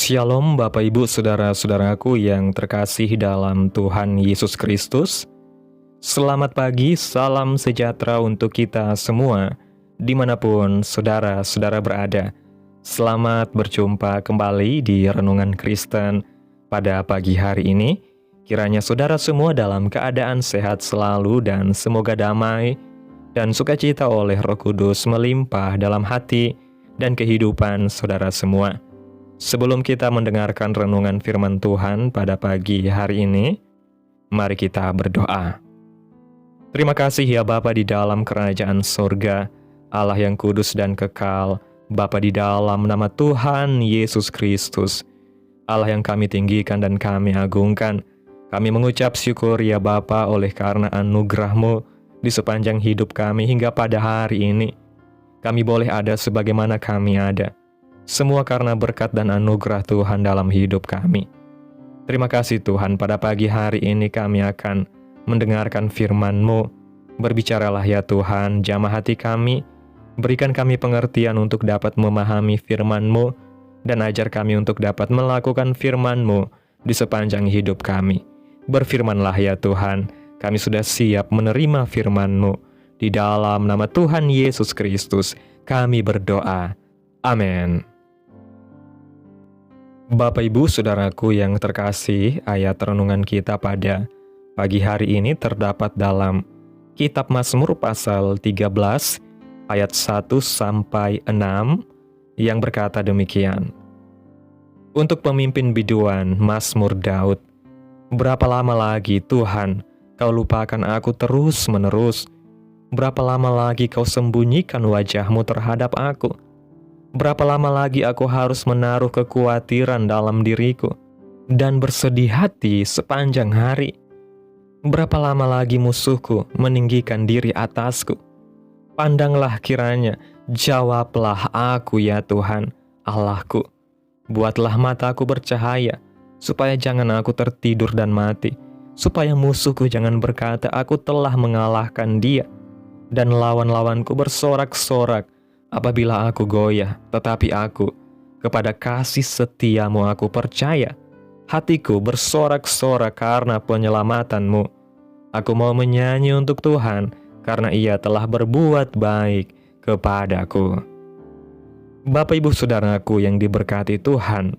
Shalom Bapak Ibu Saudara-saudaraku yang terkasih dalam Tuhan Yesus Kristus. Selamat pagi, salam sejahtera untuk kita semua dimanapun saudara-saudara berada. Selamat berjumpa kembali di Renungan Kristen pada pagi hari ini. Kiranya saudara semua dalam keadaan sehat selalu dan semoga damai dan sukacita oleh Roh Kudus melimpah dalam hati dan kehidupan saudara semua. Sebelum kita mendengarkan renungan firman Tuhan pada pagi hari ini, mari kita berdoa. Terima kasih ya Bapa di dalam kerajaan sorga, Allah yang kudus dan kekal, Bapa di dalam nama Tuhan Yesus Kristus, Allah yang kami tinggikan dan kami agungkan. Kami mengucap syukur ya Bapa oleh karena anugerah-Mu di sepanjang hidup kami hingga pada hari ini. Kami boleh ada sebagaimana kami ada. Semua karena berkat dan anugerah Tuhan dalam hidup kami. Terima kasih Tuhan, pada pagi hari ini kami akan mendengarkan firman-Mu. Berbicaralah ya Tuhan, jamah hati kami, berikan kami pengertian untuk dapat memahami firman-Mu, dan ajar kami untuk dapat melakukan firman-Mu di sepanjang hidup kami. Berfirmanlah ya Tuhan, kami sudah siap menerima firman-Mu. Di dalam nama Tuhan Yesus Kristus, kami berdoa. Amin. Bapak Ibu Saudaraku yang terkasih, ayat renungan kita pada pagi hari ini terdapat dalam Kitab Mazmur pasal 13 ayat 1-6 yang berkata demikian. Untuk pemimpin biduan, Mazmur Daud. Berapa lama lagi Tuhan, Kau lupakan aku terus-menerus? Berapa lama lagi Kau sembunyikan wajah-Mu terhadap aku? Berapa lama lagi aku harus menaruh kekhawatiran dalam diriku dan bersedih hati sepanjang hari? Berapa lama lagi musuhku meninggikan diri atasku? Pandanglah kiranya, jawablah aku ya Tuhan, Allahku. Buatlah mataku bercahaya, supaya jangan aku tertidur dan mati, supaya musuhku jangan berkata aku telah mengalahkan dia, dan lawan-lawanku bersorak-sorak apabila aku goyah, tetapi aku, kepada kasih setia-Mu aku percaya. Hatiku bersorak-sorak karena penyelamatan-Mu. Aku mau menyanyi untuk Tuhan, karena Ia telah berbuat baik kepadaku. Bapak Ibu Saudaraku yang diberkati Tuhan,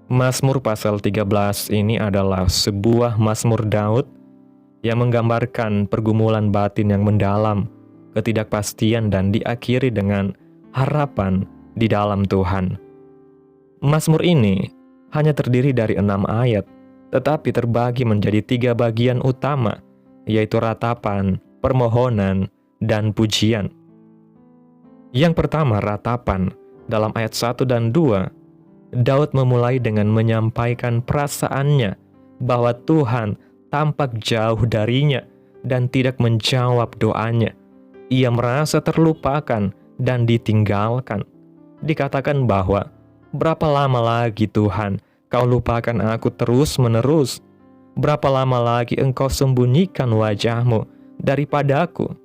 Mazmur pasal 13 ini adalah sebuah Mazmur Daud yang menggambarkan pergumulan batin yang mendalam, ketidakpastian, dan diakhiri dengan harapan di dalam Tuhan. Mazmur ini hanya terdiri dari 6 ayat, tetapi terbagi menjadi 3 bagian utama, yaitu ratapan, permohonan, dan pujian. Yang pertama, ratapan. Dalam ayat 1 dan 2, Daud memulai dengan menyampaikan perasaannya bahwa Tuhan tampak jauh darinya dan tidak menjawab doanya. Ia merasa terlupakan dan ditinggalkan. Dikatakan bahwa, berapa lama lagi Tuhan, Kau lupakan aku terus-menerus? Berapa lama lagi Engkau sembunyikan wajah-Mu daripadaku?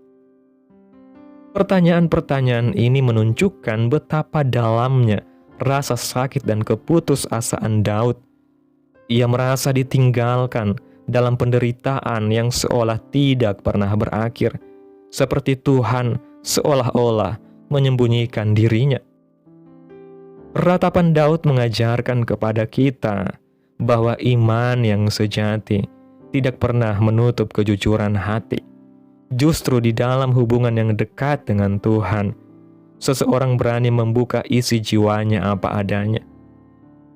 Pertanyaan-pertanyaan ini menunjukkan betapa dalamnya rasa sakit dan keputusasaan Daud. Ia merasa ditinggalkan dalam penderitaan yang seolah tidak pernah berakhir, seperti Tuhan seolah-olah menyembunyikan dirinya. Ratapan Daud mengajarkan kepada kita bahwa iman yang sejati tidak pernah menutup kejujuran hati. Justru di dalam hubungan yang dekat dengan Tuhan, seseorang berani membuka isi jiwanya apa adanya.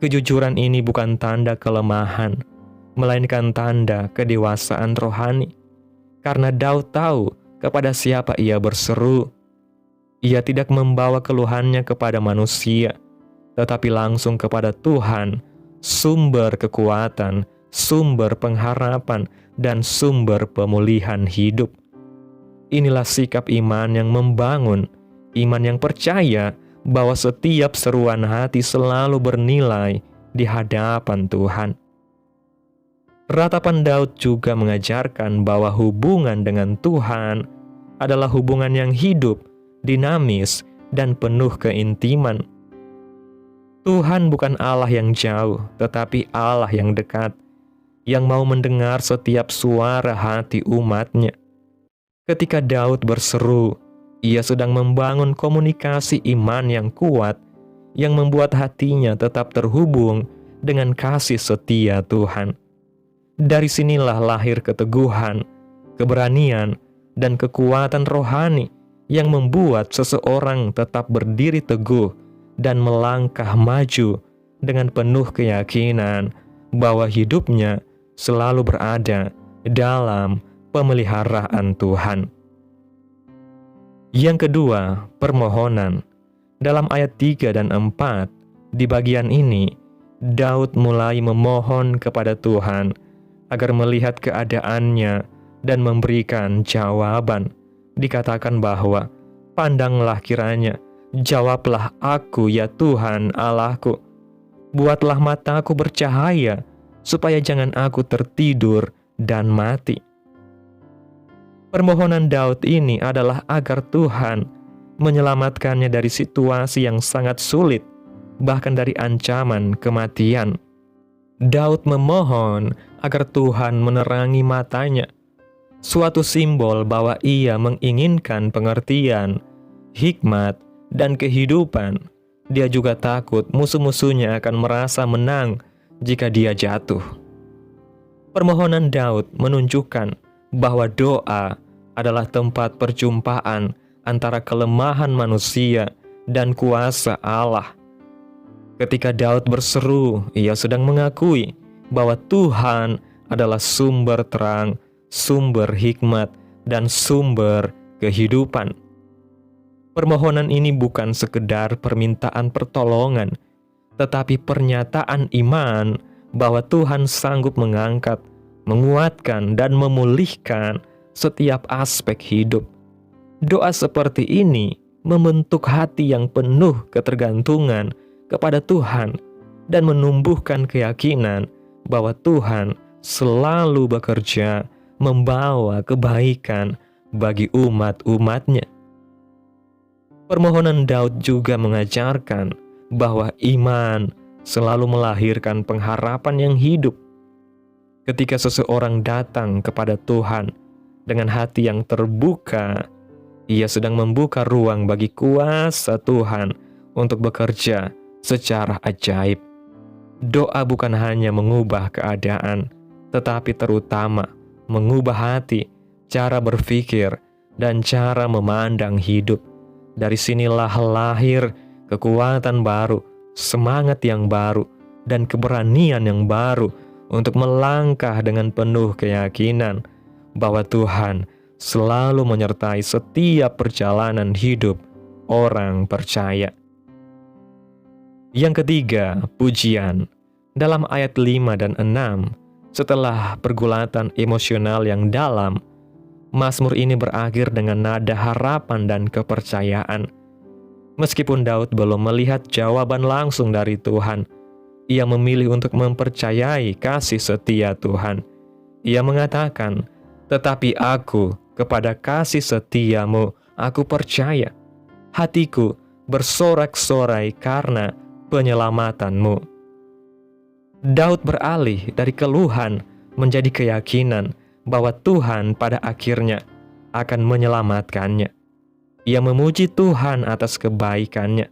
Kejujuran ini bukan tanda kelemahan, melainkan tanda kedewasaan rohani. Karena Daud tahu kepada siapa ia berseru. Ia tidak membawa keluhannya kepada manusia, tetapi langsung kepada Tuhan, sumber kekuatan, sumber pengharapan, dan sumber pemulihan hidup. Inilah sikap iman yang membangun, iman yang percaya bahwa setiap seruan hati selalu bernilai di hadapan Tuhan. Ratapan Daud juga mengajarkan bahwa hubungan dengan Tuhan adalah hubungan yang hidup, dinamis, dan penuh keintiman. Tuhan bukan Allah yang jauh, tetapi Allah yang dekat, yang mau mendengar setiap suara hati umat-Nya. Ketika Daud berseru, ia sedang membangun komunikasi iman yang kuat, yang membuat hatinya tetap terhubung dengan kasih setia Tuhan. Dari sinilah lahir keteguhan, keberanian, dan kekuatan rohani yang membuat seseorang tetap berdiri teguh dan melangkah maju dengan penuh keyakinan bahwa hidupnya selalu berada dalam pemeliharaan Tuhan. Yang kedua, permohonan. Dalam ayat 3 dan 4, di bagian ini, Daud mulai memohon kepada Tuhan agar melihat keadaannya dan memberikan jawaban. Dikatakan bahwa, "Pandanglah kiranya, jawablah aku ya Tuhan Allahku. Buatlah mataku bercahaya, supaya jangan aku tertidur dan mati." Permohonan Daud ini adalah agar Tuhan menyelamatkannya dari situasi yang sangat sulit, bahkan dari ancaman kematian. Daud memohon agar Tuhan menerangi matanya, suatu simbol bahwa ia menginginkan pengertian, hikmat, dan kehidupan. Dia juga takut musuh-musuhnya akan merasa menang jika dia jatuh. Permohonan Daud menunjukkan bahwa doa adalah tempat perjumpaan antara kelemahan manusia dan kuasa Allah. Ketika Daud berseru, ia sedang mengakui bahwa Tuhan adalah sumber terang, sumber hikmat, dan sumber kehidupan. Permohonan ini bukan sekedar permintaan pertolongan, tetapi pernyataan iman bahwa Tuhan sanggup mengangkat, menguatkan, dan memulihkan setiap aspek hidup. Doa seperti ini membentuk hati yang penuh ketergantungan kepada Tuhan dan menumbuhkan keyakinan bahwa Tuhan selalu bekerja membawa kebaikan bagi umat-umat-Nya. Permohonan Daud juga mengajarkan bahwa iman selalu melahirkan pengharapan yang hidup. Ketika seseorang datang kepada Tuhan dengan hati yang terbuka, ia sedang membuka ruang bagi kuasa Tuhan untuk bekerja secara ajaib. Doa bukan hanya mengubah keadaan, tetapi terutama mengubah hati, cara berpikir, dan cara memandang hidup. Dari sinilah lahir kekuatan baru, semangat yang baru, dan keberanian yang baru untuk melangkah dengan penuh keyakinan bahwa Tuhan selalu menyertai setiap perjalanan hidup orang percaya. Yang ketiga, pujian. Dalam ayat 5 dan 6, setelah pergulatan emosional yang dalam, Mazmur ini berakhir dengan nada harapan dan kepercayaan. Meskipun Daud belum melihat jawaban langsung dari Tuhan, ia memilih untuk mempercayai kasih setia Tuhan. Ia mengatakan, "Tetapi aku kepada kasih setiamu, aku percaya. Hatiku bersorak-sorai karena penyelamatanmu." Daud beralih dari keluhan menjadi keyakinan bahwa Tuhan pada akhirnya akan menyelamatkannya. Ia memuji Tuhan atas kebaikannya,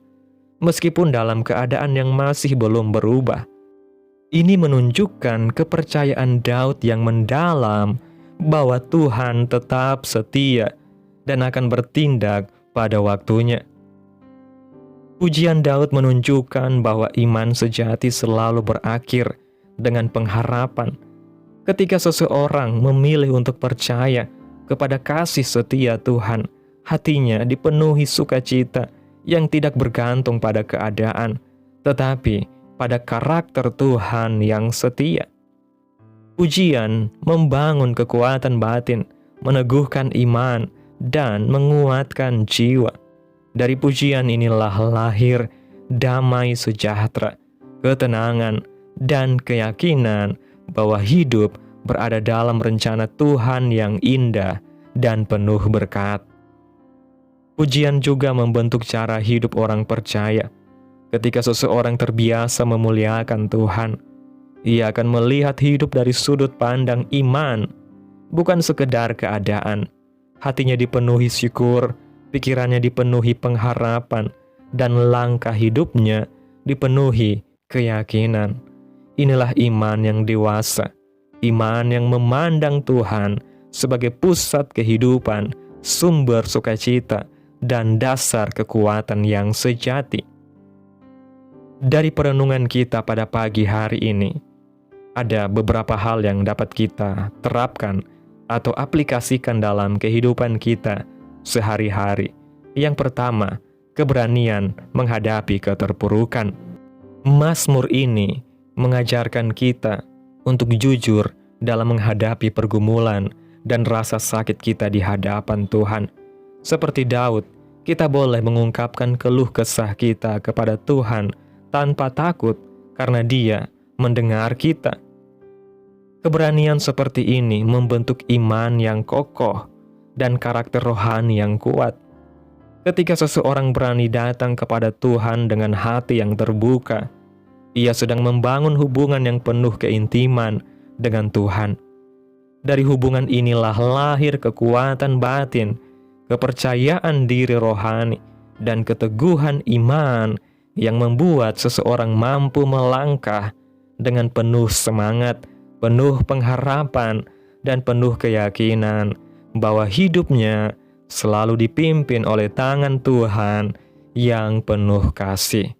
meskipun dalam keadaan yang masih belum berubah. Ini menunjukkan kepercayaan Daud yang mendalam bahwa Tuhan tetap setia dan akan bertindak pada waktunya. Pujian Daud menunjukkan bahwa iman sejati selalu berakhir dengan pengharapan. Ketika seseorang memilih untuk percaya kepada kasih setia Tuhan, hatinya dipenuhi sukacita yang tidak bergantung pada keadaan, tetapi pada karakter Tuhan yang setia. Pujian membangun kekuatan batin, meneguhkan iman, dan menguatkan jiwa. Dari pujian inilah lahir damai sejahtera, ketenangan, dan keyakinan bahwa hidup berada dalam rencana Tuhan yang indah dan penuh berkat. Pujian juga membentuk cara hidup orang percaya. Ketika seseorang terbiasa memuliakan Tuhan, ia akan melihat hidup dari sudut pandang iman, bukan sekedar keadaan. Hatinya dipenuhi syukur, pikirannya dipenuhi pengharapan, dan langkah hidupnya dipenuhi keyakinan. Inilah iman yang dewasa, iman yang memandang Tuhan sebagai pusat kehidupan, sumber sukacita, dan dasar kekuatan yang sejati. Dari perenungan kita pada pagi hari ini, ada beberapa hal yang dapat kita terapkan atau aplikasikan dalam kehidupan kita sehari-hari. Yang pertama, keberanian menghadapi keterpurukan. Mazmur ini mengajarkan kita untuk jujur dalam menghadapi pergumulan dan rasa sakit kita di hadapan Tuhan. Seperti Daud, kita boleh mengungkapkan keluh kesah kita kepada Tuhan tanpa takut karena Dia mendengar kita. Keberanian seperti ini membentuk iman yang kokoh dan karakter rohani yang kuat. Ketika seseorang berani datang kepada Tuhan dengan hati yang terbuka, ia sedang membangun hubungan yang penuh keintiman dengan Tuhan. Dari hubungan inilah lahir kekuatan batin, kepercayaan diri rohani, dan keteguhan iman yang membuat seseorang mampu melangkah dengan penuh semangat, penuh pengharapan, dan penuh keyakinan bahwa hidupnya selalu dipimpin oleh tangan Tuhan yang penuh kasih.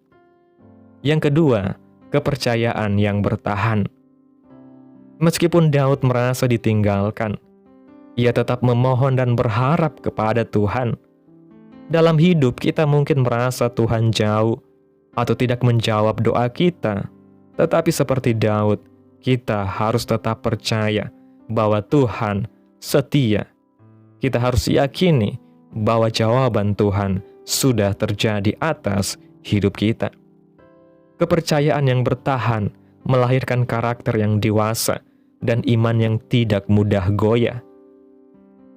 Yang kedua, kepercayaan yang bertahan. Meskipun Daud merasa ditinggalkan, ia tetap memohon dan berharap kepada Tuhan. Dalam hidup kita mungkin merasa Tuhan jauh atau tidak menjawab doa kita, tetapi seperti Daud, kita harus tetap percaya bahwa Tuhan setia. Kita harus yakini bahwa jawaban Tuhan sudah terjadi atas hidup kita. Kepercayaan yang bertahan melahirkan karakter yang dewasa dan iman yang tidak mudah goyah.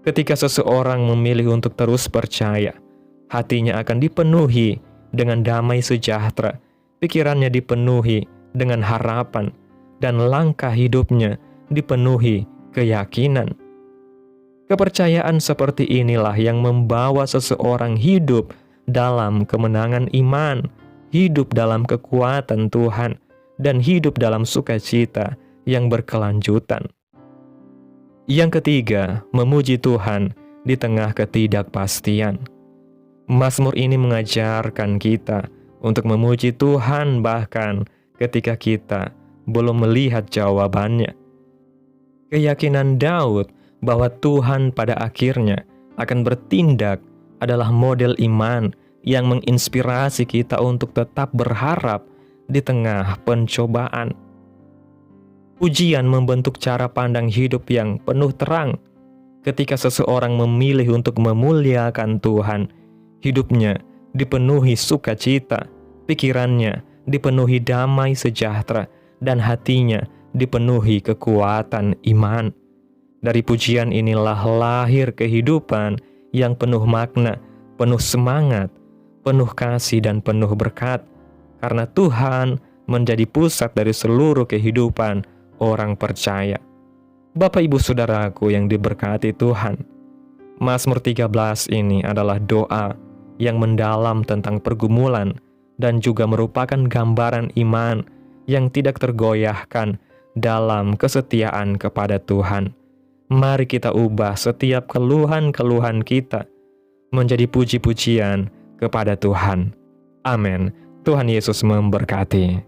Ketika seseorang memilih untuk terus percaya, hatinya akan dipenuhi dengan damai sejahtera, pikirannya dipenuhi dengan harapan, dan langkah hidupnya dipenuhi keyakinan. Kepercayaan seperti inilah yang membawa seseorang hidup dalam kemenangan iman, hidup dalam kekuatan Tuhan, dan hidup dalam sukacita yang berkelanjutan. Yang ketiga, memuji Tuhan di tengah ketidakpastian. Mazmur ini mengajarkan kita untuk memuji Tuhan bahkan ketika kita belum melihat jawabannya. Keyakinan Daud bahwa Tuhan pada akhirnya akan bertindak adalah model iman yang menginspirasi kita untuk tetap berharap di tengah pencobaan. Pujian membentuk cara pandang hidup yang penuh terang. Ketika seseorang memilih untuk memuliakan Tuhan, hidupnya dipenuhi sukacita, pikirannya dipenuhi damai sejahtera, dan hatinya dipenuhi kekuatan iman. Dari pujian inilah lahir kehidupan yang penuh makna, penuh semangat, penuh kasih, dan penuh berkat. Karena Tuhan menjadi pusat dari seluruh kehidupan orang percaya. Bapak Ibu Saudaraku yang diberkati Tuhan, Mazmur 13 ini adalah doa yang mendalam tentang pergumulan dan juga merupakan gambaran iman yang tidak tergoyahkan dalam kesetiaan kepada Tuhan. Mari kita ubah setiap keluhan-keluhan kita menjadi puji-pujian kepada Tuhan. Amin. Tuhan Yesus memberkati.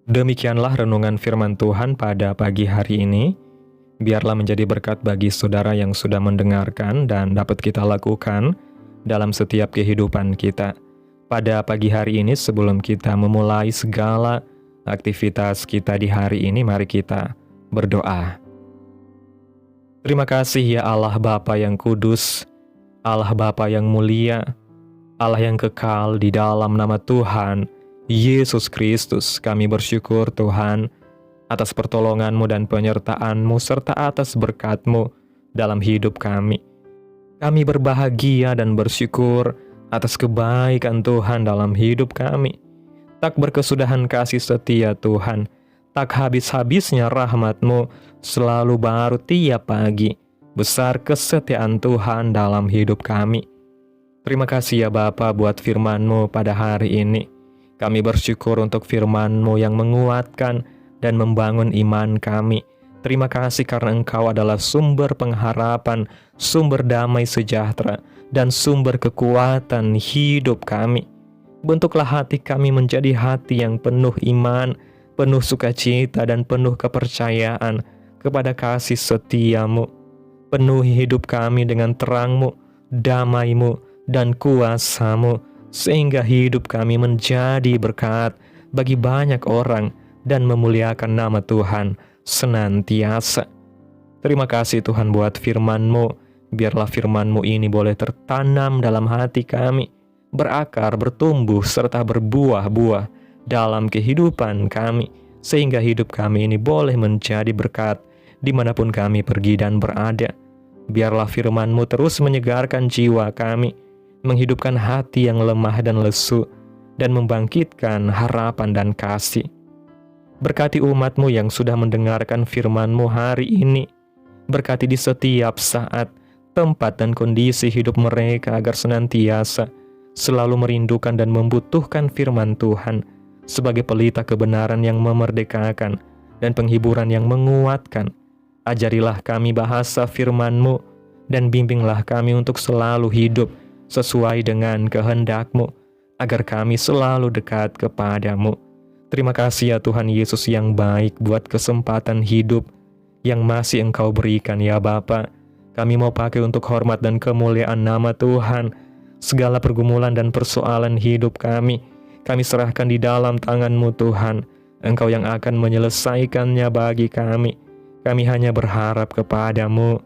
Demikianlah renungan firman Tuhan pada pagi hari ini. Biarlah menjadi berkat bagi saudara yang sudah mendengarkan dan dapat kita lakukan dalam setiap kehidupan kita. Pada pagi hari ini sebelum kita memulai segala aktivitas kita di hari ini, mari kita berdoa. Terima kasih ya Allah Bapa yang kudus, Allah Bapa yang mulia, Allah yang kekal di dalam nama Tuhan Yesus Kristus. Kami bersyukur Tuhan atas pertolongan-Mu dan penyertaan-Mu serta atas berkat-Mu dalam hidup kami. Kami berbahagia dan bersyukur atas kebaikan Tuhan dalam hidup kami. Tak berkesudahan kasih setia Tuhan, tak habis-habisnya rahmat-Mu selalu baru tiap pagi. Besar kesetiaan Tuhan dalam hidup kami. Terima kasih ya Bapa buat firman-Mu pada hari ini. Kami bersyukur untuk firman-Mu yang menguatkan dan membangun iman kami. Terima kasih karena Engkau adalah sumber pengharapan, sumber damai sejahtera, dan sumber kekuatan hidup kami. Bentuklah hati kami menjadi hati yang penuh iman, penuh sukacita, dan penuh kepercayaan kepada kasih setia-Mu. Penuhi hidup kami dengan terang-Mu, damai-Mu, dan kuasa-Mu, sehingga hidup kami menjadi berkat bagi banyak orang dan memuliakan nama Tuhan senantiasa. Terima kasih Tuhan buat firman-Mu. Biarlah firman-Mu ini boleh tertanam dalam hati kami, berakar, bertumbuh, serta berbuah-buah dalam kehidupan kami, sehingga hidup kami ini boleh menjadi berkat dimanapun kami pergi dan berada. Biarlah firman-Mu terus menyegarkan jiwa kami, menghidupkan hati yang lemah dan lesu, dan membangkitkan harapan dan kasih. Berkati umat-Mu yang sudah mendengarkan firman-Mu hari ini. Berkati di setiap saat, tempat, dan kondisi hidup mereka agar senantiasa selalu merindukan dan membutuhkan firman Tuhan sebagai pelita kebenaran yang memerdekakan dan penghiburan yang menguatkan. Ajarilah kami bahasa firman-Mu dan bimbinglah kami untuk selalu hidup sesuai dengan kehendak-Mu, agar kami selalu dekat kepada-Mu. Terima kasih ya Tuhan Yesus yang baik buat kesempatan hidup yang masih Engkau berikan ya Bapa. Kami mau pakai untuk hormat dan kemuliaan nama Tuhan. Segala pergumulan dan persoalan hidup kami serahkan di dalam tangan-Mu Tuhan. Engkau yang akan menyelesaikannya bagi kami. Kami hanya berharap kepada-Mu.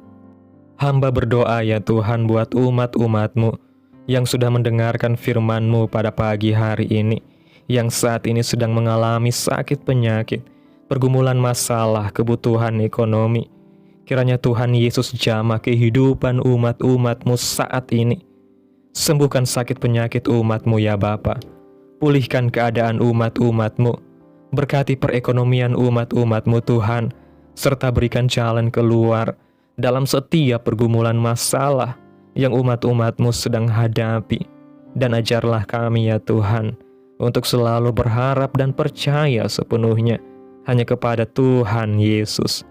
Hamba berdoa ya Tuhan buat umat-umat-Mu yang sudah mendengarkan firman-Mu pada pagi hari ini, yang saat ini sedang mengalami sakit penyakit, pergumulan masalah, kebutuhan ekonomi. Kiranya Tuhan Yesus jamah kehidupan umat-umat-Mu saat ini. Sembuhkan sakit penyakit umat-Mu ya Bapa. Pulihkan keadaan umat-umat-Mu. Berkati perekonomian umat-umat-Mu Tuhan, serta berikan jalan keluar dalam setiap pergumulan masalah yang umat-umat-Mu sedang hadapi. Dan ajarlah kami ya Tuhan, untuk selalu berharap dan percaya sepenuhnya hanya kepada Tuhan Yesus.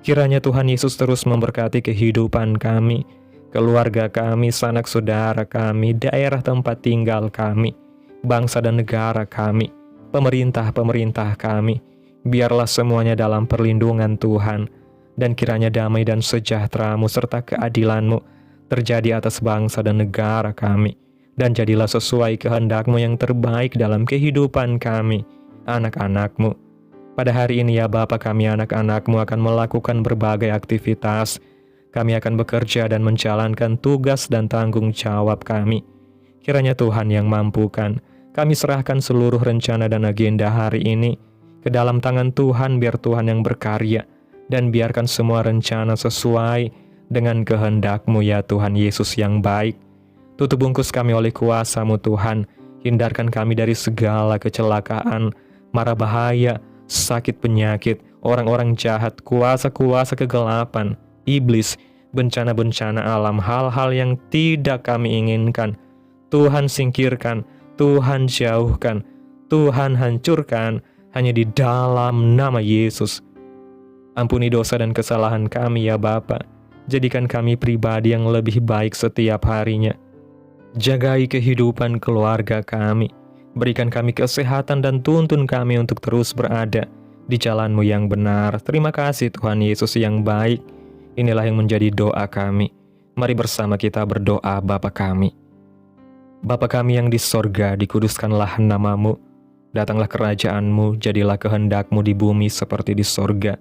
Kiranya Tuhan Yesus terus memberkati kehidupan kami, keluarga kami, sanak saudara kami, daerah tempat tinggal kami, bangsa dan negara kami, pemerintah-pemerintah kami. Biarlah semuanya dalam perlindungan Tuhan, dan kiranya damai dan sejahtera-Mu serta keadilan-Mu terjadi atas bangsa dan negara kami, dan jadilah sesuai kehendak-Mu yang terbaik dalam kehidupan kami, anak-anak-Mu. Pada hari ini ya Bapa, kami anak-anak-Mu akan melakukan berbagai aktivitas. Kami akan bekerja dan menjalankan tugas dan tanggung jawab kami. Kiranya Tuhan yang mampukan. Kami serahkan seluruh rencana dan agenda hari ini ke dalam tangan Tuhan, biar Tuhan yang berkarya, dan biarkan semua rencana sesuai dengan kehendak-Mu ya Tuhan Yesus yang baik. Tutup bungkus kami oleh kuasa-Mu Tuhan. Hindarkan kami dari segala kecelakaan, mara bahaya, sakit penyakit, orang-orang jahat, kuasa-kuasa kegelapan, iblis, bencana-bencana alam, hal-hal yang tidak kami inginkan. Tuhan singkirkan, Tuhan jauhkan, Tuhan hancurkan, hanya di dalam nama Yesus. Ampuni dosa dan kesalahan kami ya Bapa. Jadikan kami pribadi yang lebih baik setiap harinya. Jagai kehidupan keluarga kami. Berikan kami kesehatan dan tuntun kami untuk terus berada di jalan-Mu yang benar. Terima kasih Tuhan Yesus yang baik. Inilah yang menjadi doa kami. Mari bersama kita berdoa. Bapa kami. Bapa kami yang di sorga, dikuduskanlah nama-Mu. Datanglah kerajaan-Mu, jadilah kehendak-Mu di bumi seperti di sorga.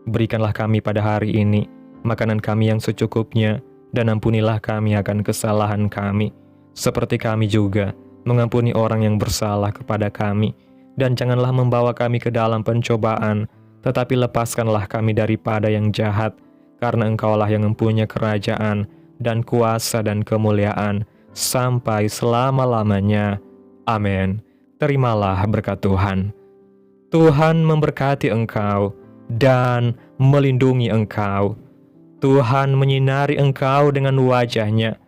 Berikanlah kami pada hari ini makanan kami yang secukupnya, dan ampunilah kami akan kesalahan kami, seperti kami juga mengampuni orang yang bersalah kepada kami. Dan janganlah membawa kami ke dalam pencobaan, tetapi lepaskanlah kami daripada yang jahat, karena Engkaulah yang mempunyai kerajaan, dan kuasa, dan kemuliaan, sampai selama-lamanya. Amin. Terimalah berkat Tuhan. Tuhan memberkati engkau dan melindungi engkau. Tuhan menyinari engkau dengan wajah-Nya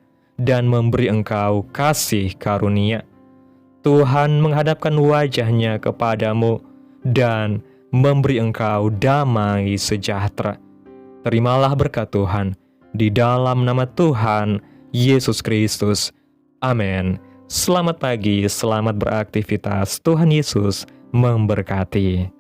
dan memberi engkau kasih karunia. Tuhan menghadapkan wajah-Nya kepadamu dan memberi engkau damai sejahtera. Terimalah berkat Tuhan di dalam nama Tuhan Yesus Kristus. Amin. Selamat pagi, selamat beraktivitas. Tuhan Yesus memberkati.